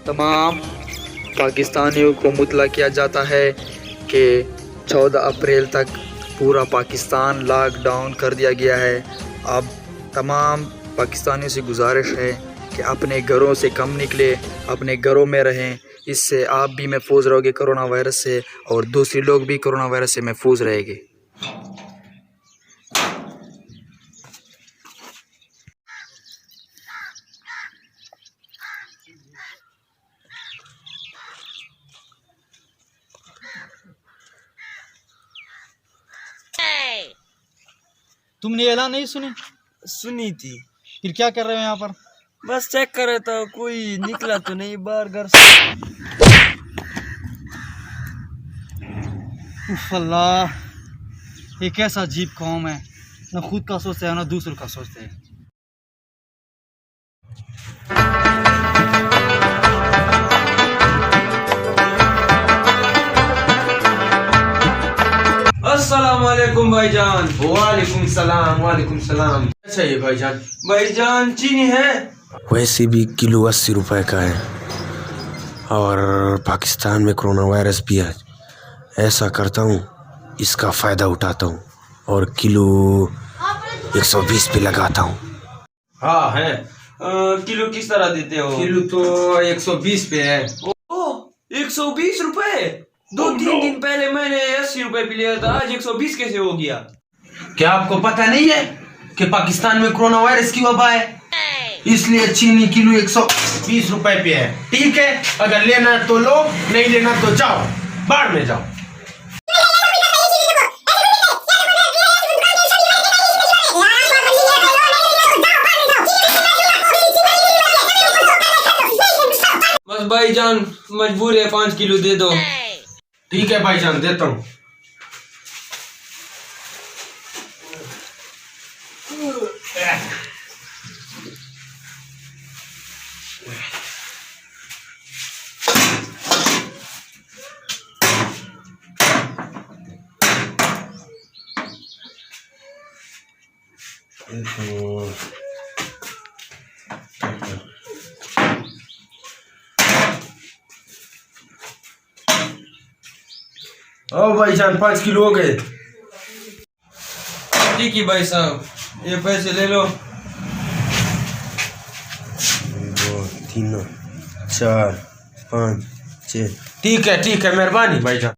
तमाम पाकिस्तानियों को मुतला किया जाता है कि 14 अप्रैल तक पूरा पाकिस्तान लॉकडाउन कर दिया गया है। अब तमाम पाकिस्तानियों से गुजारिश है कि अपने घरों से कम निकले, अपने घरों में रहें। इससे आप भी महफूज रहोगे कोरोना वायरस से और दूसरे लोग भी कोरोना वायरस से महफूज रहेंगे। तुमने ऐलान नहीं सुनी? सुनी थी। फिर क्या कर रहे हो यहाँ पर? बस चेक कर रहा था, कोई निकला तो नहीं बाहर घर से। उफ अल्लाह, ये कैसा अजीब कौम है, ना खुद का सोचते हैं ना दूसरों का सोचते हैं। अस्सलाम वालेकुम भाईजान। वालेकुम सलाम, वालेकुम सलाम। क्या चाहिए भाईजान? भाईजान चीनी है? वैसे भी किलो 80 रुपए का है और पाकिस्तान में कोरोना वायरस भी है। ऐसा करता हूँ, इसका फ़ायदा उठाता हूँ और किलो 120 पे लगाता हूँ। हाँ है। किलो किस तरह देते हो? किलो तो 120 पे है। ओह, 120 रुपए? 2-3 दिन पहले मैंने 80 रुपए पे लिया था, आज 120 कैसे हो गया? क्या आपको पता नहीं है कि पाकिस्तान में कोरोना वायरस की वबा है, इसलिए चीनी किलो 120 रुपए पे है। ठीक है, अगर लेना तो लो, नहीं लेना तो जाओ, बाढ़ में जाओ। बस भाईजान मजबूर है, 5 किलो दे दो। ठीक है भाईजान, देता हूँ। ओ भाईजान, 5 किलो हो गए। ठीक है भाई साहब, ये पैसे ले लो। 2 3 4 5 6। ठीक है, मेहरबानी भाईजान।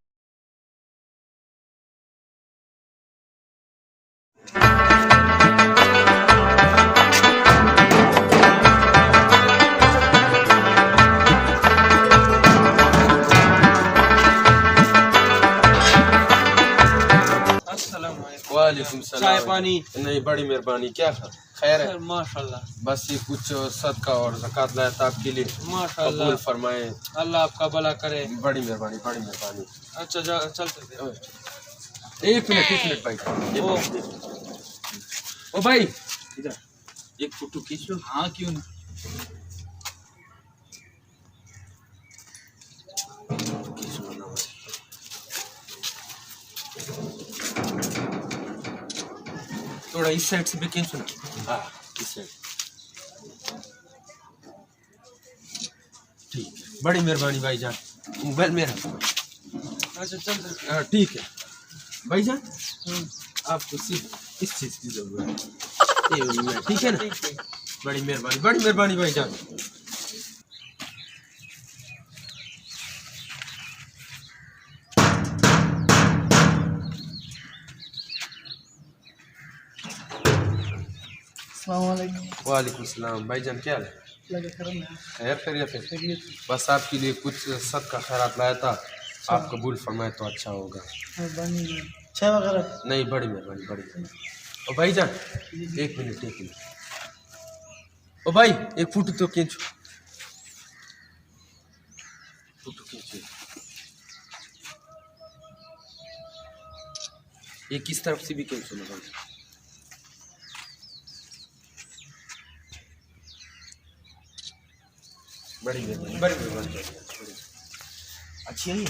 वालेकुम सलाम। चाय पानी? नहीं, बड़ी मेहरबानी। क्या खैर है? माशाल्लाह। बस ये कुछ सदका और ज़कात लाया था आपके लिए। माशाल्लाह, कबूल फरमाए। अल्लाह आपका भला करे। बड़ी मेहरबानी, बड़ी मेहरबानी। अच्छा चलते थे। एक मिनट भाई। ओ भाई, इधर एक फोटो खींच लो। हाँ क्यों नहीं। थोड़ा इस साइड से भी खींचो ना। हाँ, इस साइड। ठीक है, बड़ी मेहरबानी भाईजान। मोबाइल मेरा। अच्छा चलते। हाँ ठीक है भाईजान, आपको सिर्फ इस चीज की जरूरत है। ठीक है ना? बड़ी मेहरबानी भाईजान। वालेकुम सलाम भाईजान, क्या हाल है? खैर। बस आपके लिए कुछ सदका खैरात लाया था, आप कबूल फरमाए तो अच्छा होगा। चाय वगैरह? नहीं, बड़ी मेहरबानी। ओ भाईजान, एक मिनट। ओ भाई, एक फोटो तो खींचो। ये किस तरफ से भी खींचो ना भाई। बड़ी मेहरबानी। अच्छी है ये।